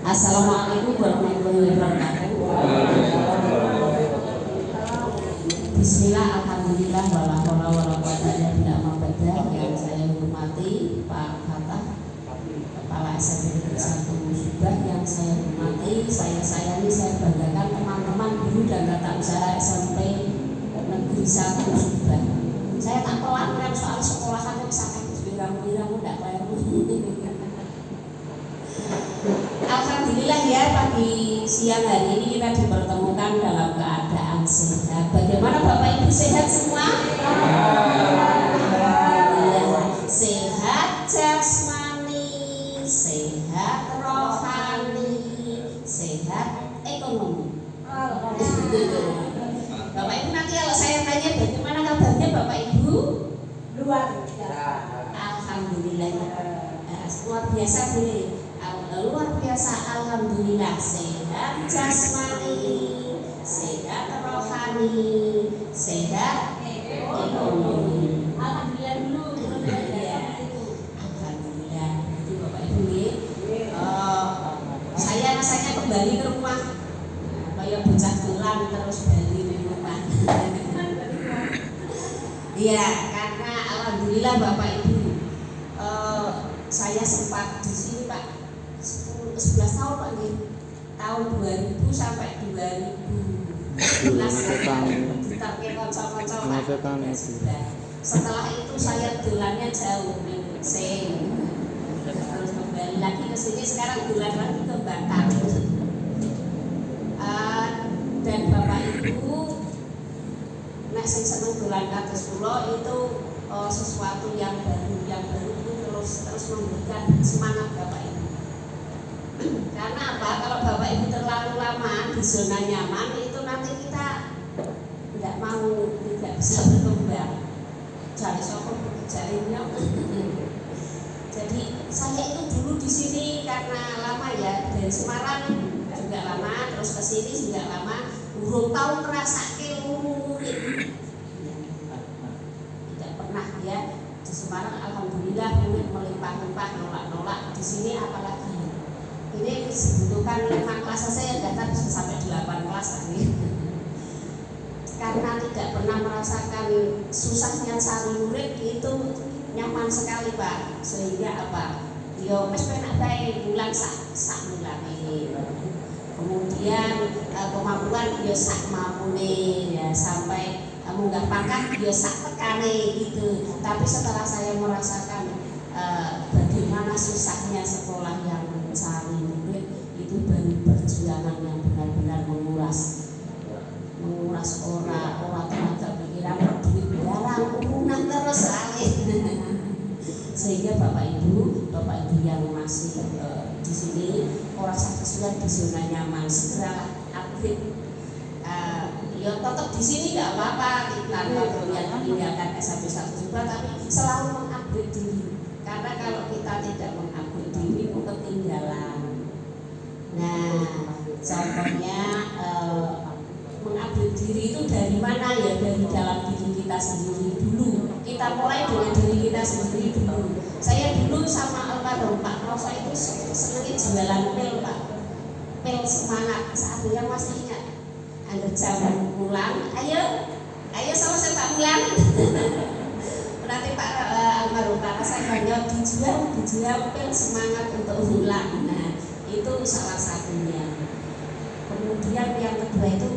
Assalamualaikum warahmatullahi wabarakatuh. Bismillah, alhamdulillah, wala haula wala quwata illa billah. Yang saya hormati Pak Hatta, Kepala SMP 1 Subah, yang saya hormati, saya sayangi, saya banggakan teman-teman guru dan tata usaha SMP Negeri 1 Subah. Saya tak pelan kan soal sekolahan yang sangat birang-birang udah keliru. Alhamdulillah ya, pagi siang hari ini kita dipertemukan dalam keadaan sehat. Bagaimana Bapak Ibu, sehat semua? Sehat jasmani, sehat rohani, sehat ekonomi. Bapak Ibu, nanti kalau saya tanya bagaimana kabarnya Bapak Ibu? Luar biasa. Alhamdulillah. Luar biasa boleh. Luar biasa, alhamdulillah, sehat jasmani, sehat rohani, sehat ekonomi. Alhamdulillah dulu. Alhamdulillah. Jadi Bapak Ibu nih, saya rasanya kembali ke rumah, kayak bocah tulang terus balik di rumah. Iya, karena alhamdulillah Bapak Ibu, saya sempat di sini Pak 11 tahun Pak nih, tahun 2000 sampai 2011 ditarget konco-konco Pak. Setelah itu saya dolannya jauh terus kembali lagi ke sini, sekarang dolan lagi ke Batam. Dan Bapak Ibu nek sing seneng dolan kados kula itu sesuatu yang baru terus memberikan semangat Bapak Ibu. Karena apa? Kalau Bapak Ibu terlalu lama di zona nyaman, itu nanti kita tidak bisa berkembang. Cari sokong, cari nyok. Jadi saya itu dulu di sini karena lama ya, dari Semarang juga lama, terus ke sini juga lama. Burung tahu ngerasa murid. Tidak pernah ya di Semarang, alhamdulillah melimpah-limpah, nolak-nolak. Di sini apalagi ini dibutuhkan 5 kelas saya daftar bisa sampai 8 kelas tadi. Karena tidak pernah merasakan susahnya cari murid, itu nyaman sekali Pak. Sehingga apa? Yo wis penak bae bulan sak bulan ini. Kemudian kemampuan yo sak mampune ya, sampai munggah pangkat yo sak tekane gitu. Tapi setelah saya merasakan bagaimana susahnya sekolah yang mencari murid, itu baru perjuangan yang benar-benar menguras orang tenaga pikiran, duit barang urunan terus alih. Sehingga Bapak Ibu yang masih di sini orang kesulitan di zona nyaman, segera upgrade. Ya tetap di sini nggak apa-apa, tanpa meninggalkan SMP 1 Subah, tapi selalu mengupgrade diri. Karena kalau kita tidak mengupgrade diri, ketinggalan. Nah, contohnya mengupgrade diri itu dari mana ya? Dari dalam diri kita sendiri dulu. Kita mulai dengan diri kita sendiri dulu. Saya dulu sama almarhum Pak Rosa itu senangnya jualan pil Pak. Pil semangat. Saat dia masih ingat. Ada jam pulang, ayo sama saya Pak pulang. Nanti Pak almarhum Pak Rosa banyak dijual pil semangat untuk pulang. Nah, itu salah satunya. Kemudian yang kedua itu,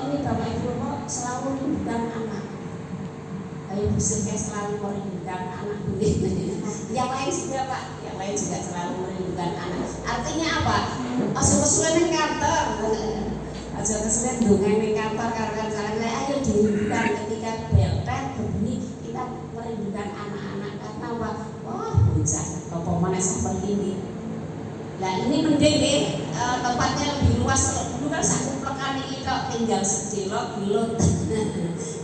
ini Bapak Ibu kok selalu merindukan anak. Ayo bisa selalu merindukan anak. Yang lain juga Pak, yang lain juga selalu merindukan anak. Artinya apa? Kesulitan di kantor, aja kesulitan dengan di kantor karena caranya ayo dirindukan ketika beltet berbunyi, kita merindukan anak-anak karena wah bocah apa mana seperti ini. Nah ini mending nih tempatnya lebih luas. Dulu kan sakumplekan ini kok tinggal sedelok gelut.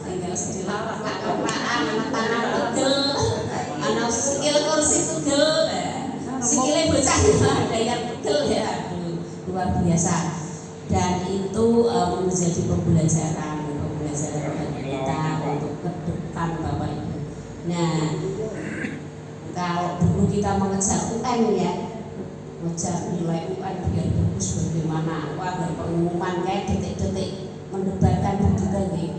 Tinggal sedelok rak-rakan anak tanah pegel, anak sikil kursi pegel, sikilnya bocah ada yang pegel ya. Luar biasa. Dan itu menjadi pembelajaran bagi kita untuk ke depan Bapak Ibu. Nah, kalau dulu kita mengejar UN ya, ngejar nilai UN biar bagus bagaimana, agar pengumuman kayak detik-detik mendebarkan begitu nih,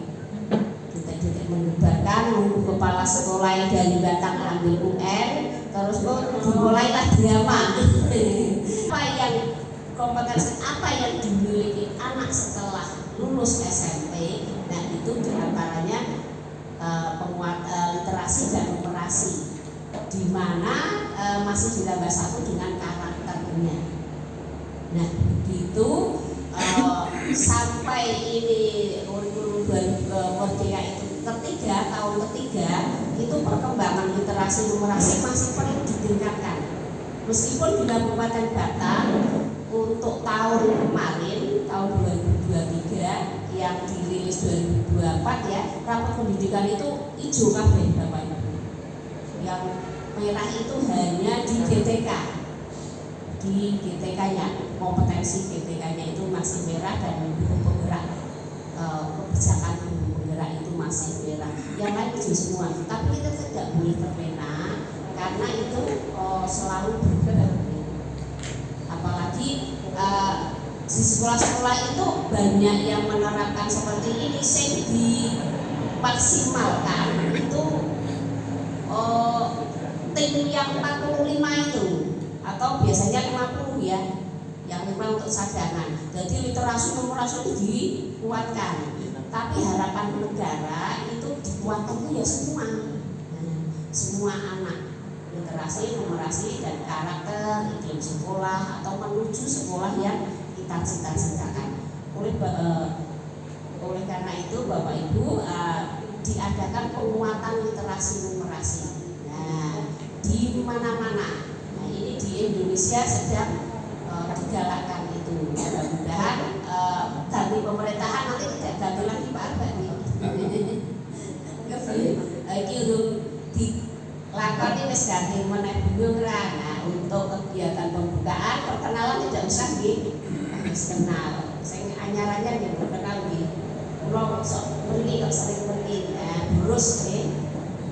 detik-detik mendebarkan, nunggu kepala sekolah dari batang ambil UN, terus dimulailah drama. Apa yang kompetensi apa yang dimiliki anak setelah lulus SMP? Nah itu diantaranya literasi dan numerasi, di mana masih ditambah satu dengan karakternya. Nah begitu sampai ini kurikulum Merdeka itu tahun ketiga itu perkembangan literasi numerasi masih perlu ditingkatkan. Meskipun di Kabupaten Batang untuk tahun kemarin tahun 2023 yang dirilis 2024 ya, rapat pendidikan itu hijau kabeh Bapak Ibu. Yang merah itu hanya di GTK. Di GTK-nya, kompetensi GTK-nya itu masih merah dan guru penggerak kebijakan guru penggerak itu masih merah. Yang lain hijau semua. Tapi kita tidak boleh terlena karena itu selalu bergerak. Apalagi di sekolah-sekolah itu banyak yang menerapkan seperti ini, yang dimaksimalkan itu tim yang 45 itu atau biasanya 50 ya, yang 5 untuk cadangan. Jadi literasi numerasi itu dikuatkan, tapi harapan negara itu dikuatkan itu ya semua anak, literasi, numerasi dan karakter, iklim sekolah atau menuju sekolah yang kita cita-citakan. Oleh karena itu Bapak Ibu diadakan penguatan literasi numerasi. Nah, di mana-mana. Nah, ini di Indonesia sedang digalakkan itu. Mudah-mudahan ganti pemerintahan nanti tidak ganti lagi Pak Arbak nih. Iki urung dilakoni wis ganti meneh bingung ra. Nah, untuk kegiatan pembukaan perkenalan tidak usah nggih. Wis kenal. Sing anyar-anyar nggih kenal nggih. Kula sok mriki kok sering mriki. Nah, terus nggih.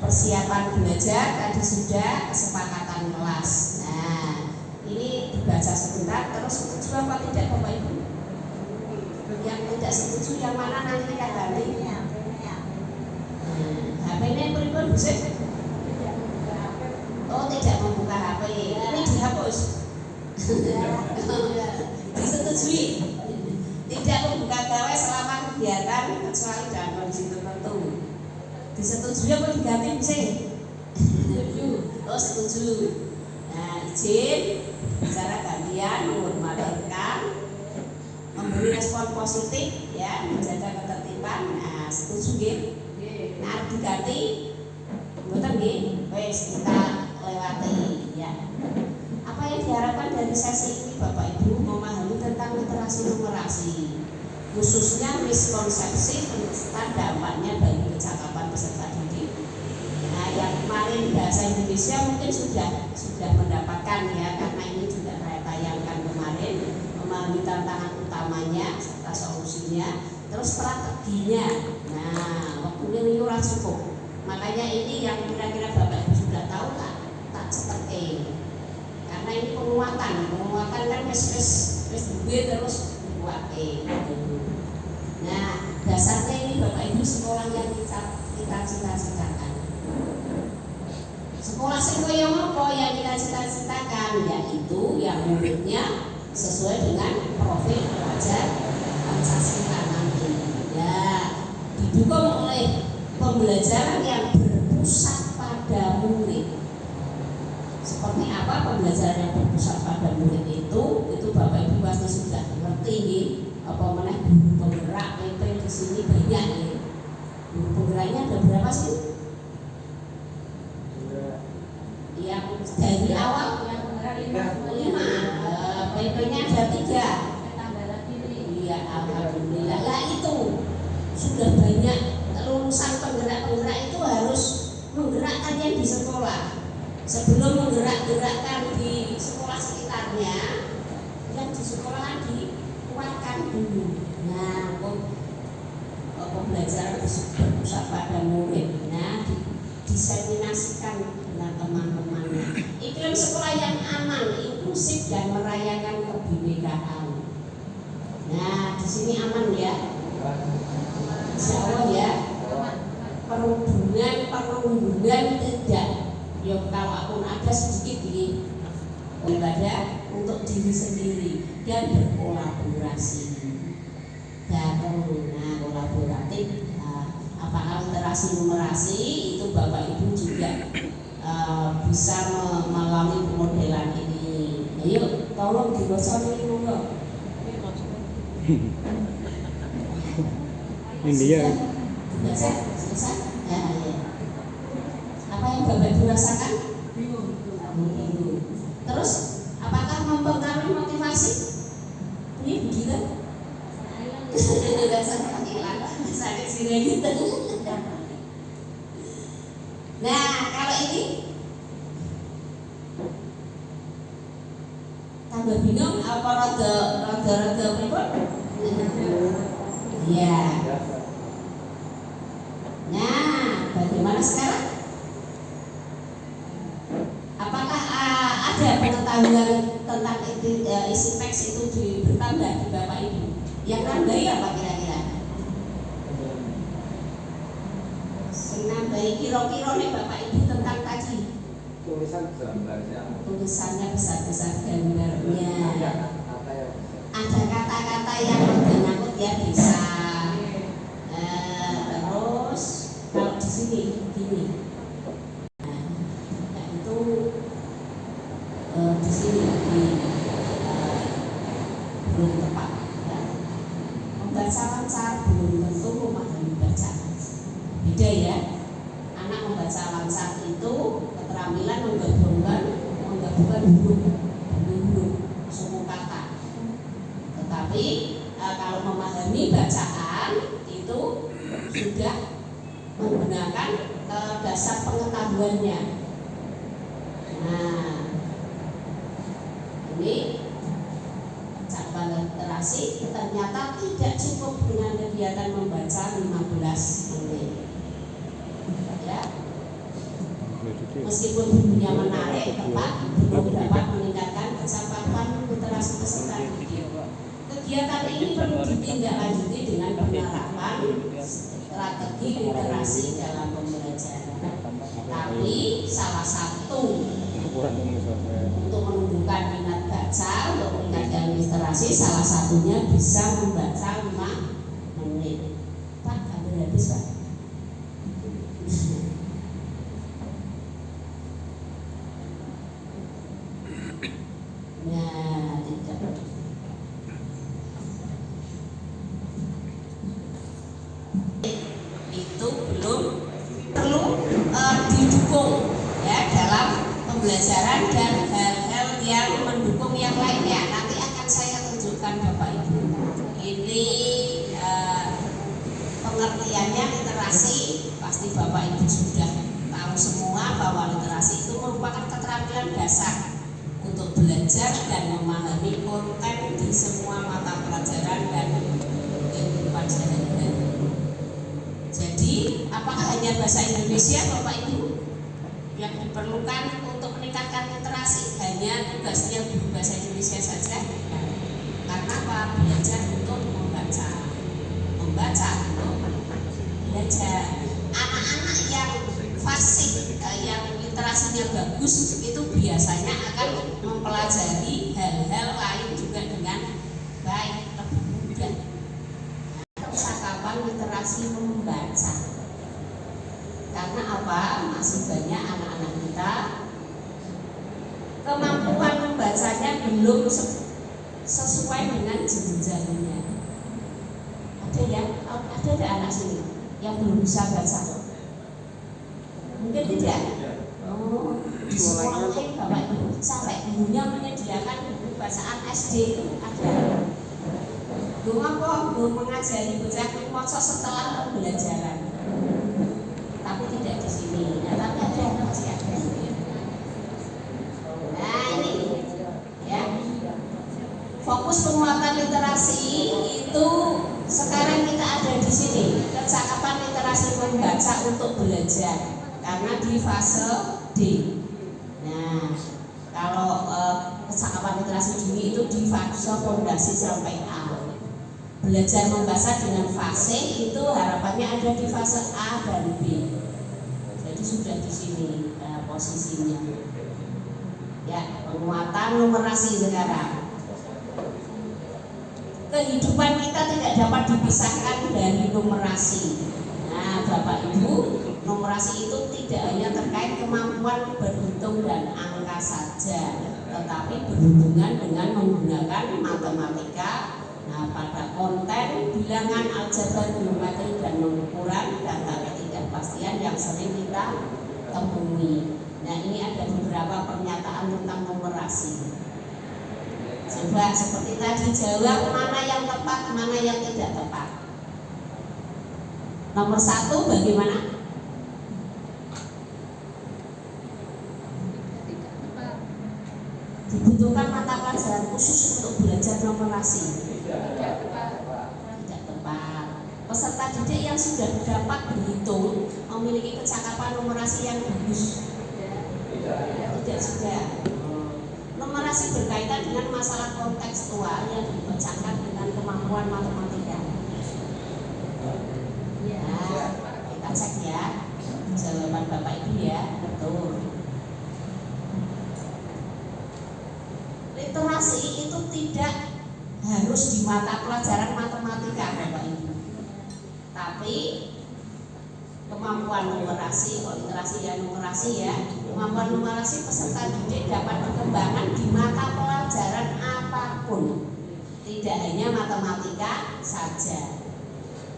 Persiapan belajar tadi sudah, kesepakatan kelas. Nah, ini dibaca sebentar, terus setuju apa tidak Bapak Ibu? Yang tidak setuju yang mana nanti kita ganti? HP-nya pribadi bisa? Oh, tidak membuka HP. Ini dihapus. Disetujui. Tidak membuka gawai selama kegiatan kecuali dalam kondisi tertentu. Disetujui apa diganti bisa? Setuju. Oh, setuju. Nah, izin bicara gantian, menghormati rekan, memberi respon positif ya, menjaga ketertiban. Nah, setuju nggih? Nah, diganti mboten nggih? Wis kita lewati ya. Apa yang diharapkan dari sesi ini Bapak Ibu? Memahami tentang literasi numerasi, khususnya miskonsepsi tentang dampaknya bagi kecakapan peserta didik. Nah, yang kemarin bahasa Indonesia mungkin sudah mendapatkan ya, karena ini juga saya tayangkan kemarin. Memahami tantangan utamanya serta solusinya, terus strateginya. Nah, waktunya ini ora cukup. Makanya ini yang kira-kira Bapak Ibu sudah tahu tak cetek. Karena ini penguatan kan wis duwe terus dikuatke. Nah, dasarnya ini Bapak Ibu sekolah yang kita cita-citakan. Sekolah sing kaya apa yang kita cita-citakan, yaitu yang muridnya sesuai dengan profil pelajar Pancasila nanti. Ya, didukung oleh pembelajaran yang berpusat pada murid. Seperti apa pembelajaran yang berpusat pada murid itu Bapak Ibu pasti sudah ngerti nih. Apa meneh guru penggerak PP di sini banyak nih. Guru penggeraknya ada berapa sih? Yang dari awal yang 5. PP-nya ada 3. Iya, alhamdulillah. Lah itu sudah banyak lulusan penggerak-penggerak itu harus menggerakkan yang di sekolah. Sebelum menggerak-gerakkan di sekolah sekitarnya, yang di sekolah dikuatkan dulu. Nah, pembelajaran berpusat pada murid. Nah, diseminasikan dengan teman-temannya. Iklim sekolah yang aman, kondusif dan merayakan kebinekaan. Nah, di sini aman ya, insya Allah ya. Perundungan tidak. Ya kalaupun ada sedikit ini ibadah untuk diri sendiri dan berkolaborasi. Dan kolaboratif. Apakah literasi numerasi itu Bapak Ibu juga bisa melalui pemodelan ini. Ayo, tolong dibaca ini monggo. India. Baca, selesai. Ya, ya. Apa yang Bapak Ibu rasakan? Bingung. Terus, apakah mempengaruhi motivasi? Ini begitu? Sakit sini gitu. Nah, kalau ini tambah bingung apa rada pripun? Iya. Nah, bagaimana sekarang? Apakah ada pengetahuan tentang isi teks itu bertambah di Bapak Ibu? Yang nambahi apa kira-kira? Nambahi kira-kira nih Bapak Ibu tentang tadi. Tulisannya besar-besar gambarnya. Ada kata-kata yang menyangkut ya bisa. Terus kalau di sini gini. Nah, itu di sini belum tepat. Ya. Membaca lancar belum tentu memahami bacaan. Beda ya. Anak membaca lancar itu keterampilan menggabungkan huruf suku kata. Tetapi kalau memahami bacaan itu sudah menggunakan dasar pengetahuannya. Nah, ini cakupan literasi ternyata tidak cukup dengan kegiatan membaca 15 menit. Ya. Meskipun bukunya menarik, tepat belum dapat meningkatkan kecakapan literasi peserta didik. Kegiatan ini perlu ditindaklanjuti dengan penerapan strategi literasi dalam pembelajaran. Tapi salah satu untuk menumbuhkan minat baca, untuk meningkatkan literasi, salah satunya bisa membaca 5 menit. Pak, hampir habis Pak. Nah, tidak. Itu belum perlu didukung ya dalam pembelajaran dan hal-hal yang mendukung yang lainnya. Nanti akan saya tunjukkan Bapak Ibu. Ini pengertiannya literasi pasti Bapak Ibu sudah tahu semua bahwa literasi itu merupakan keterampilan dasar untuk belajar dan memahami konten di semua mata pelajaran dan kehidupan sehari-hari. Jadi, apakah hanya bahasa Indonesia Bapak Ibu yang diperlukan untuk meningkatkan literasi? Hanya tugasnya guru bahasa Indonesia saja? Karena apa? Belajar untuk membaca untuk belajar. Anak-anak yang fasih, yang literasinya bagus itu biasanya akan mempelajari hal-hal lain juga dengan baik, lebih mudah. Percakapan literasi membaca. Karena apa? Masih banyak anak-anak kita kemampuan membacanya belum sesuai dengan jenjangnya. Ada anak sini yang belum bisa baca. Mungkin tidak. Oh, di sekolah lain Bapak Ibu sampai gurunya menyediakan buku bacaan SD itu ada. Belum mengajari bocah maca setelah pembelajaran. Tapi tidak di sini. Nah, tapi ada masih ada. Nah, ini ya. Fokus penguatan literasi itu sekarang kita ada di sini. Kecakapan literasi membaca untuk belajar. Karena di fase D. Nah, kalau kecakapan konsentrasi dini itu di fase fondasi sampai A. Belajar membaca dengan fase itu harapannya ada di fase A dan B. Jadi sudah di sini posisinya. Ya, penguatan numerasi sekarang. Kehidupan kita tidak dapat dipisahkan dari numerasi. Nah, Bapak Ibu, numerasi itu tidak hanya terkait kemampuan berhitung dan angka saja, tetapi berhubungan dengan menggunakan matematika. Nah, pada konten bilangan, aljabar, geometri, dan pengukuran data ketidakpastian yang sering kita temui. Nah, ini ada beberapa pernyataan tentang numerasi. Coba seperti tadi jawab mana yang tepat, mana yang tidak tepat. Nomor 1 bagaimana? Dibutuhkan mata pelajaran khusus untuk belajar numerasi. Tidak tepat. Peserta didik yang sudah dapat berhitung memiliki kecakapan numerasi yang bagus. Tidak juga. Numerasi berkaitan dengan masalah kontekstual yang dipecahkan dengan kemampuan matematika. Ya, kita cek ya jawaban Bapak Ibu ya, betul. Literasi itu tidak harus di mata pelajaran matematika Bapak Ibu, tapi kemampuan numerasi, literasi ya numerasi ya, kemampuan numerasi peserta didik dapat dikembangkan di mata pelajaran apapun, tidak hanya matematika saja.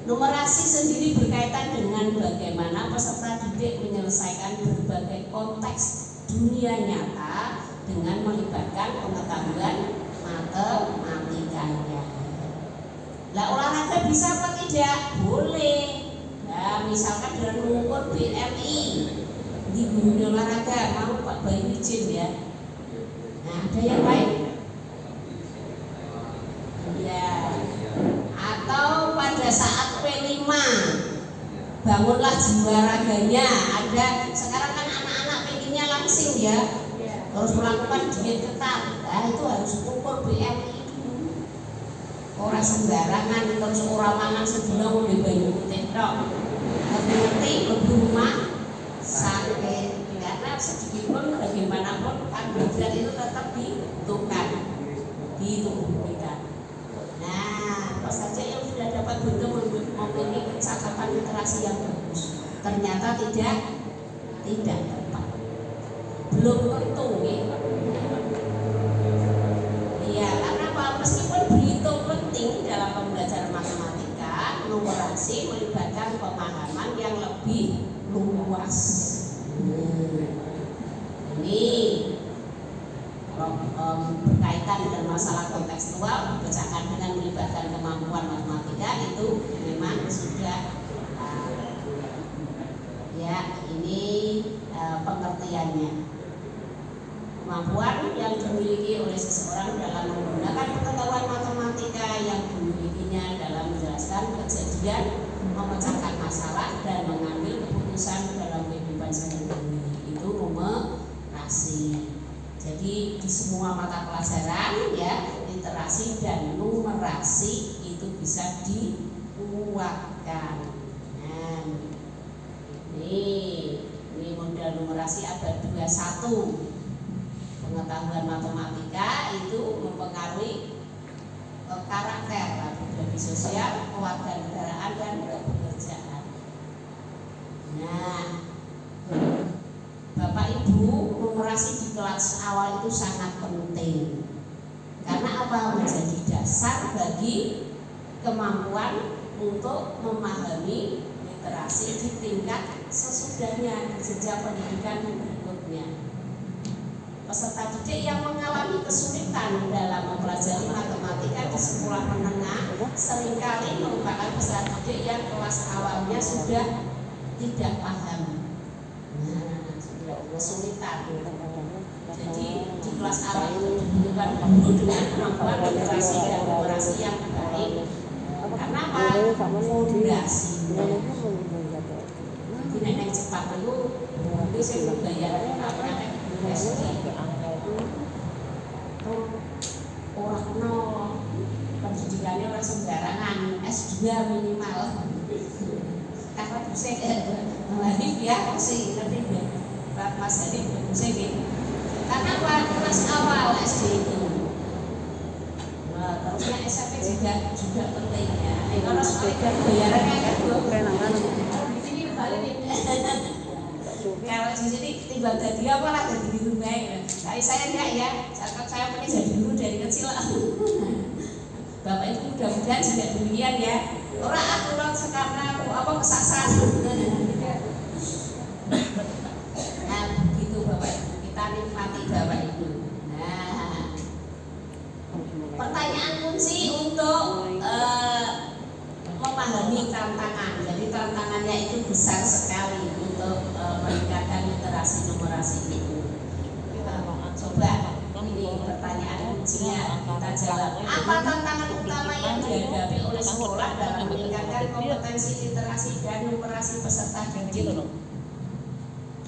Numerasi sendiri berkaitan dengan bagaimana peserta didik menyelesaikan berbagai konteks dunia nyata dengan melibatkan pengetahuan matematikanya. Lah, olahraga bisa apa tidak? Boleh. Nah, misalkan dengan mengukur BMI di guru olahraga, mau Pak Bayu izin ya. Nah, ada yang lain? Ya. Atau pada saat P5 bangunlah jiwa raganya. Ada sekarang kan anak-anak pengennya langsing ya, terus melakukan diet ketat. Nah, itu harus ukur BMI dulu. Orang sembarangan terus orang mangan sebulan udah banyak putih tok. Ngerti lebih rumah sakit, karena sedikit pun bagaimanapun karbohidrat itu tetap dibutuhkan di tubuh kita. Nah, apa saja yang sudah dapat bentuk memiliki kecakapan literasi yang bagus, ternyata tidak tepat. Belum tentu ya. Iya, karena apa? Meskipun berhitung penting dalam pembelajaran matematika, numerasi melibatkan pemahaman yang lebih luas. Ini berkaitan dengan masalah kontekstual, dipecahkan dengan melibatkan kemampuan matematika, itu memang sudah ya, ini pengertiannya. Kemampuan yang dimiliki oleh seseorang dalam menggunakan pengetahuan matematika yang dimilikinya dalam menjelaskan kejadian, memecahkan masalah, dan mengambil keputusan dalam kehidupan sehari-hari, itu numerasi. Jadi di semua mata pelajaran ya, literasi dan numerasi itu bisa dikuatkan. Nah, ini modal numerasi abad 21. Pengetahuan matematika itu mempengaruhi karakter, pribadi sosial, kewarganegaraan, dan kepekerjaan. Nah, Bapak Ibu, numerasi di kelas awal itu sangat penting. Karena apa? Menjadi dasar bagi kemampuan untuk memahami literasi di tingkat sesudahnya, di jenjang pendidikan berikutnya. Peserta didik yang mengalami kesulitan dalam mempelajari matematika di sekolah menengah seringkali merupakan peserta didik yang kelas awalnya sudah tidak paham. Nah, sudah kesulitan. Jadi di kelas awal itu dibutuhkan guru dengan kemampuan literasi dan numerasi yang baik. Karena apa? Fondasi. Jadi nenek cepat itu bisa membayar apa SD. S2 minimal. Karena dosen Hanif ya masih ngerti ya, Pak Mas Hanif dosen gitu. Karena kelas awal SD itu, terusnya SMP juga penting ya. Kalau soal bayarannya kan di sini balik kalau di sini timbang jadi apa lah jadi guru baik. Tapi saya enggak ya, saya pengen jadi guru dari kecil. Bapak Ibu mudah-mudahan juga demikian ya. Orang aku karena apa kesasar. Nah begitu Bapak Ibu, kita nikmati Bapak Ibu. Nah pertanyaan kunci untuk memahami tantangan. Jadi tantangannya itu besar sekali untuk meningkatkan literasi numerasi itu. Coba ini pertanyaan kuncinya kita jawab. Apa tantangan utama yang dihadapi oleh sekolah dalam meningkatkan kompetensi literasi dan numerasi peserta didik?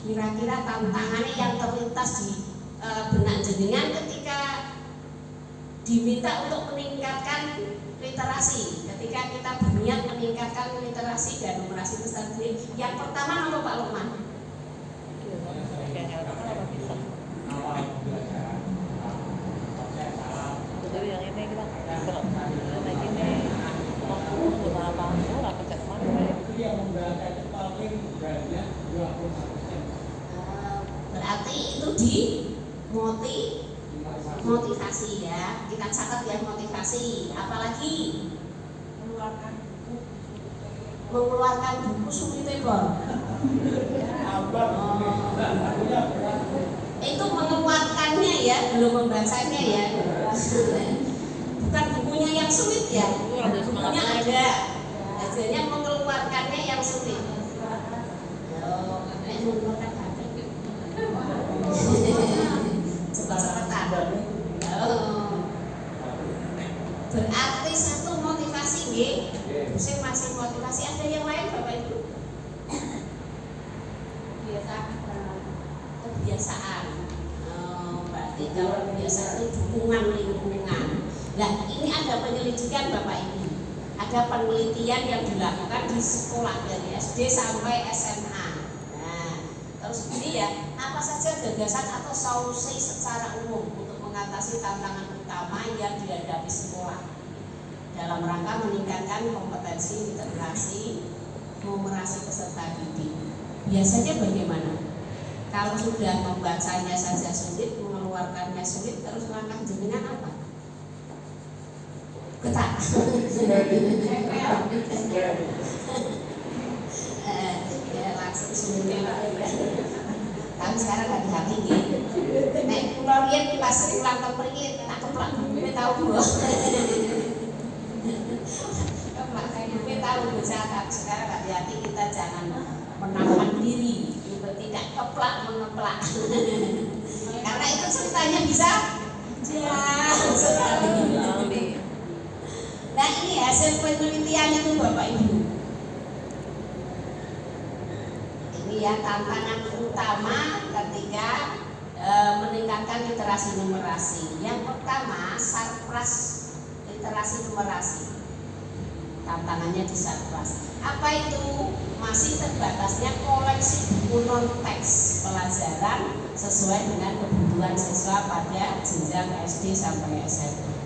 Kira-kira tantangannya yang terlintas di benak jenengan ketika diminta untuk meningkatkan literasi, ketika kita berniat meningkatkan literasi dan numerasi peserta didik, yang pertama apa Pak Lukman? Jadi yang ini kita kalau lagi ini mau beberapa aku rapat cek mana yang memberatkan itu paling beratnya 21%. Berarti itu motivasi ya, kita catat ya motivasi. Apalagi mengeluarkan buku sulit itu mengeluarkannya ya, belum membacanya ya. Bukan bukunya yang sulit ya, bukunya ada, hasilnya mengeluarkannya yang sulit. Cepat-cepatan. Berarti satu motivasi nggih. Saya masih motivasi. Ada yang lain Bapak Ibu? Kebiasaan. Berarti kalau kebiasaan itu dukungan lingkungan. Nah, ini ada penyelidikan Bapak Ibu. Ada penelitian yang dilakukan di sekolah dari SD sampai SMA. Nah, terus ini ya, apa saja gagasan atau solusi secara umum untuk mengatasi tantangan utama yang dihadapi sekolah dalam rangka meningkatkan kompetensi literasi numerasi peserta didik. Biasanya bagaimana? Kalau sudah membacanya saja sulit, mengeluarkannya sulit, terus langkah jenengan apa? Ketak. Ya langsung sulit. Tapi sekarang hati-hati gitu. Nek kula riyen pas ulang tahun mriki tak keplak buku tahu Bu. Keplak buku tahu bocah tapi sekarang hati-hati kita jangan menahan diri untuk tidak keplak mengeplak. Karena itu ceritanya bisa jauh sekali. Nah ini hasil penelitian itu Bapak Ibu. Ini ya tantangan utama ketika meningkatkan literasi numerasi. Yang pertama sarpras literasi numerasi. Tantangannya di sarpras. Apa itu? Masih terbatasnya koleksi buku non teks pelajaran sesuai dengan kebutuhan siswa pada jenjang SD sampai SMA.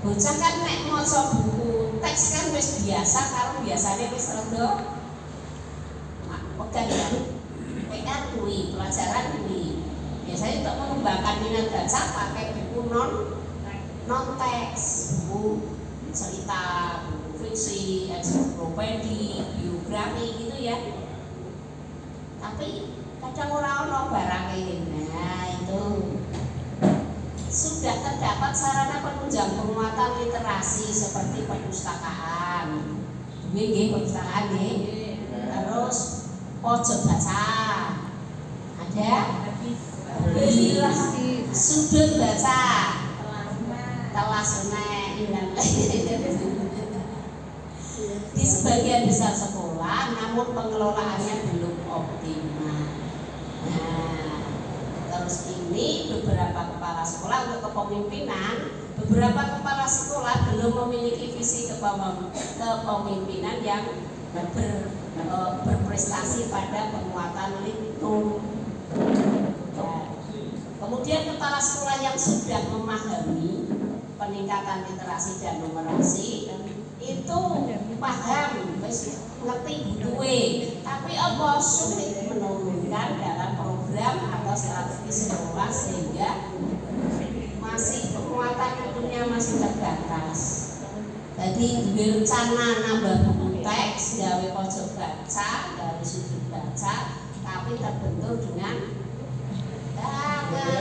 Bocah kan nek maca buku teks kan wis biasa karo biasane wis rada pegang ya. PR kuwi, pelajaran kuwi. Biasanya untuk mengembangkan minat baca pakai buku non teks, buku cerita, buku fiksi, ensiklopedi, biografi gitu ya. Tapi kadang ora ono barang ini. Nah, itu sudah terdapat sarana penunjang penguatan literasi seperti perpustakaan. Nggih, perpustakaan nggih. Terus pojok baca. Ada sudut baca. Telasune di sebagian besar sekolah, namun pengelolaannya belum optimal. Nah, terus ini beberapa kepala sekolah untuk kepemimpinan, beberapa kepala sekolah belum memiliki visi kepemimpinan yang berprestasi pada penguatan lingkungan. Kemudian kepala sekolah yang sudah memahami peningkatan literasi dan numerasi itu paham, ngerti butuhe, tapi apa sulit menurunkan dalam program atau strategi sekolah sehingga masih penguatan ilmunya masih terbatas. Jadi berencana nambah buku teks, gawe pojok baca, gawe sudut baca, tapi terbentur dengan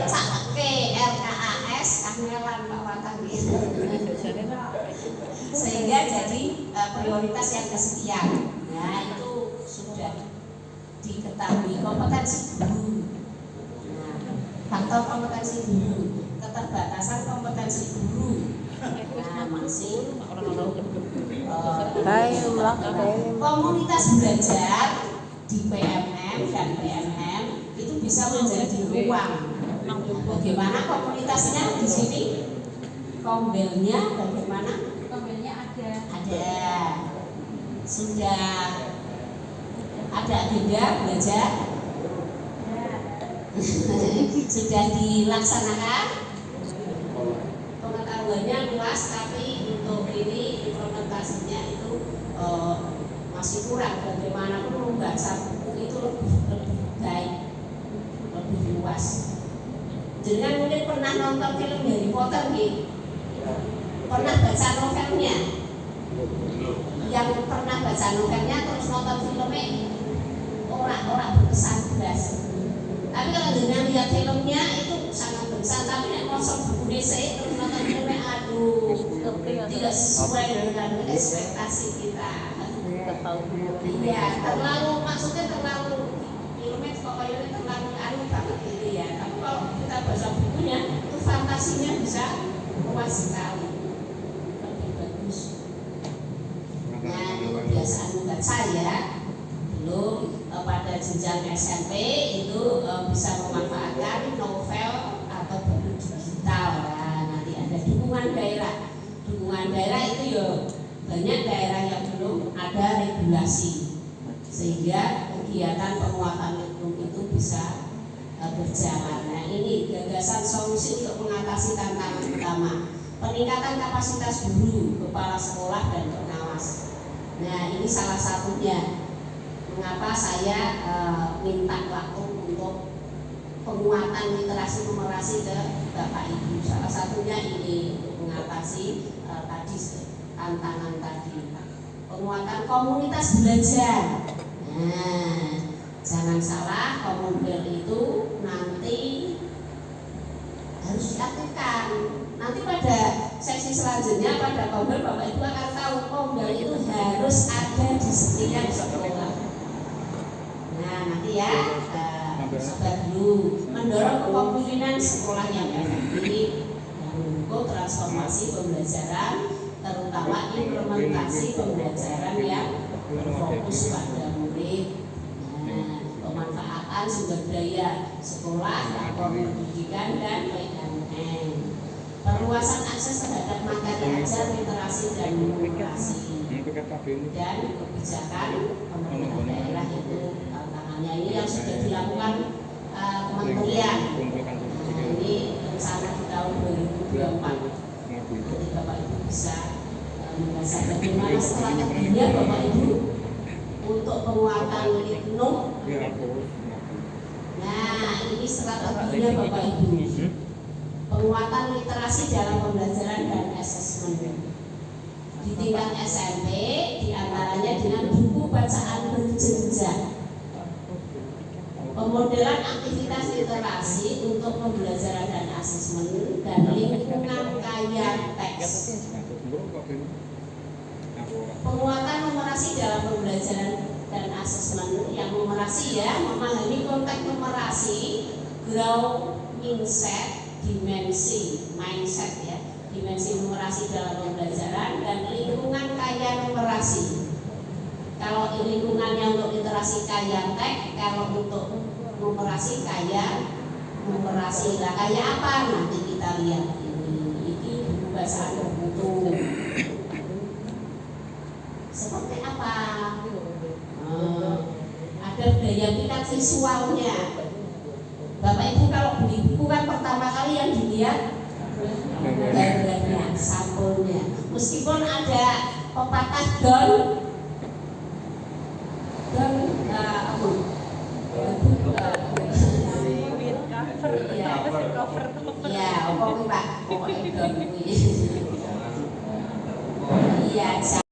cake RKAS kangelan Pak Watani. Sehingga jadi prioritas yang kesekian. Nah itu sudah diketahui kompetensi guru. Nah, faktor kompetensi guru, keterbatasan kompetensi guru. Nah masih komunitas belajar di PMM dan PMM itu bisa menjadi ruang. Bagaimana komunitasnya di sini? Kombelnya bagaimana? Kombelnya Ada. Sudah ada agenda belajar? Sudah dilaksanakan? Pengetahuannya luas, tapi untuk ini implementasinya itu masih kurang. Bagaimanapun membaca buku itu lebih baik, lebih luas. Jangan mungkin pernah nonton film Harry Potter nih, pernah baca novelnya. Yang pernah baca novelnya terus nonton filmnya, orang berkesan beras. Tapi kalau dengan lihat filmnya itu sangat berkesan, tapi yang konsep buku DC terus nonton filmnya, aduh, tidak sesuai dengan ekspektasi kita. Iya, terlalu maksudnya terlalu filmnya pokoknya terlalu banget gitu ya. Tapi kalau kita baca bukunya itu fantasinya bisa luas sekali, lebih bagus. Nah, kebiasaan membaca ya, belum pada jenjang SMP itu bisa memanfaatkan novel atau buku digital. Nah, nanti ada dukungan daerah. Dukungan daerah itu ya banyak daerah yang belum ada regulasi, sehingga kegiatan penguatan lingkungan itu bisa berjalan. Nah ini gagasan solusi untuk mengatasi tantangan utama, peningkatan kapasitas guru, kepala sekolah dan pengawas. Nah ini salah satunya mengapa saya minta waktu untuk penguatan literasi numerasi ke Bapak Ibu. Salah satunya ini untuk mengatasi tadi tantangan tadi, penguatan komunitas belajar. Nah, jangan salah, komunitas itu nanti harus diaktifkan. Nanti pada sesi selanjutnya pada komunitas Bapak Ibu akan tahu komunitas itu harus ada di setiap sekolah. Nah, nanti ya, sabar dulu, mendorong kepemimpinan sekolah yang efektif, mendukung transformasi pembelajaran, terutama implementasi pembelajaran yang berfokus pada murid. Nah, pemanfaatan sumber daya sekolah, pendidikan dan PMN, perluasan akses terhadap materi ajar, literasi dan numerasi, dan kebijakan pemerintah daerah itu tantangannya ini yang sudah dilakukan kementerian. Nah, ini rencana di tahun 2024. Nanti Bapak Ibu bisa membaca bagaimana strateginya Bapak Ibu untuk penguatan lingkungan. Nah ini strateginya Bapak Ibu, penguatan literasi dalam pembelajaran dan asesmen di tingkat SMP, diantaranya dengan buku bacaan berjenjang, pemodelan aktivitas literasi untuk pembelajaran dan asesmen, dan lingkungan kaya teks. Penguatan numerasi dalam pembelajaran dan asesmen, yang numerasi ya, memahami konteks numerasi, grow mindset, dimensi mindset ya, dimensi numerasi dalam pembelajaran, dan lingkungan kaya numerasi. Kalau lingkungannya untuk literasi kaya teks, kalau untuk numerasi kaya numerasi. Lah kaya apa? Nanti kita lihat ini buku bacaan tertentu. Seperti apa? Ada daya pikat visualnya. Bapak Ibu kalau beli buku kan pertama kali yang dilihat gambarnya, sampulnya. Meskipun ada pepatah ya, pokoknya Pak, pokoknya don. Iya.